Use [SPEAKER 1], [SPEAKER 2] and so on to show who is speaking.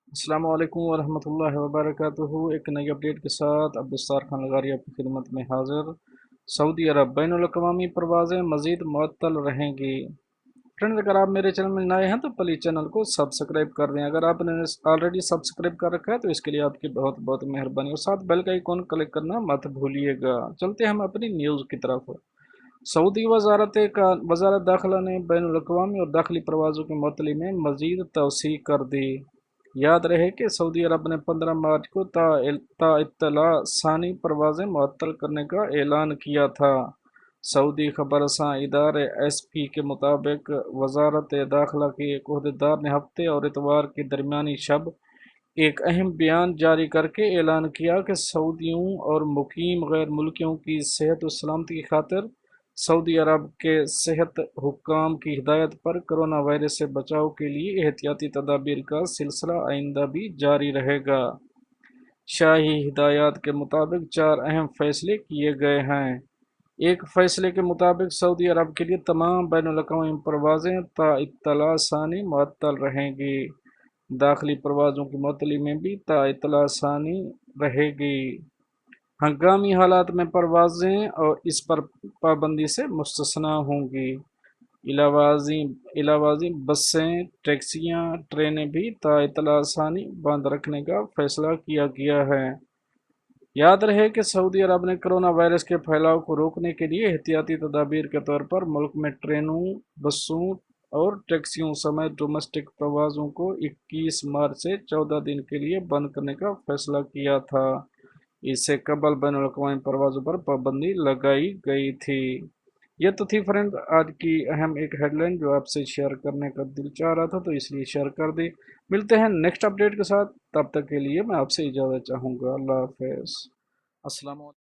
[SPEAKER 1] अस्सलाम वालेकुम वरहमतुल्लाहि वबरकातुहू। एक नई अपडेट के साथ अब्दुस्तार खान लगारी आपकी खिदमत में हाजिर। सऊदी अरब बैनुल-अक़वामी परवाज़ें मज़ीद मुअत्तल रहेंगी। फ्रेंड्स, अगर आप मेरे चैनल में नए हैं तो प्लीज़ चैनल को सब्सक्राइब कर दें। अगर आपने ऑलरेडी सब्सक्राइब कर रखा है तो इसके लिए आपकी बहुत बहुत मेहरबानी, और साथ बेल का आइकॉन क्लिक करना मत भूलिएगा। चलते हैं हम अपनी न्यूज़ की तरफ। सऊदी वज़ारत दाखिला ने बैनुल-अक़वामी और दाखिली परवाज़ों की मुअत्तली में मज़ीद तौसीक़ कर दी। याद रहे कि सऊदी अरब ने 15 मार्च को ताइत्तला सानी परवाज़ें मुअत्तल करने का ऐलान किया था। सऊदी खबरसां इदारे एसपी के मुताबिक वज़ारत दाखिला के एक अहदेदार ने हफ्ते और इतवार की दरमियानी शब एक अहम बयान जारी करके ऐलान किया कि सऊदियों और मुकीम गैर मुल्कियों की सेहत और सलामती की खातिर सऊदी अरब के सेहत हुक्काम की हिदायत पर कोरोना वायरस से बचाव के लिए एहतियाती तदाबीर का सिलसिला आइंदा भी जारी रहेगा। शाही हिदायत के मुताबिक चार अहम फैसले किए गए हैं। एक फैसले के मुताबिक सऊदी अरब के लिए तमाम बैनुल-अक़वामी परवाज़ें ताइत्तला सानी मुअत्तल रहेंगी। दाखिली परवाज़ों की मुअत्तली में भी ताइत्तला सानी रहेगी। हंगामी हालात में परवाज़ें और इस पर पाबंदी से मुस्तस्ना होंगी। इलावाजी इलावाजी बसें, टैक्सियाँ, ट्रेनें भी ताइत्तला सानी बंद रखने का फैसला किया गया है। याद रहे कि सऊदी अरब ने कोरोना वायरस के फैलाव को रोकने के लिए एहतियाती तदाबीर के तौर पर मुल्क में ट्रेनों, बसों और टैक्सियों समेत डोमेस्टिक परवाज़ों को 21 मार्च से 14 दिन के लिए बंद करने का फैसला किया था। इससे कबल बैनुल-अक़वामी परवाज़ों पर पाबंदी लगाई गई थी। ये तो थी फ्रेंड आज की अहम एक हेडलाइन जो आपसे शेयर करने का दिल चाह रहा था, तो इसलिए शेयर कर दी। मिलते हैं नेक्स्ट अपडेट के साथ, तब तक के लिए मैं आपसे इजाज़त चाहूँगा। अल्लाह हाफ़िज़। अस्सलाम।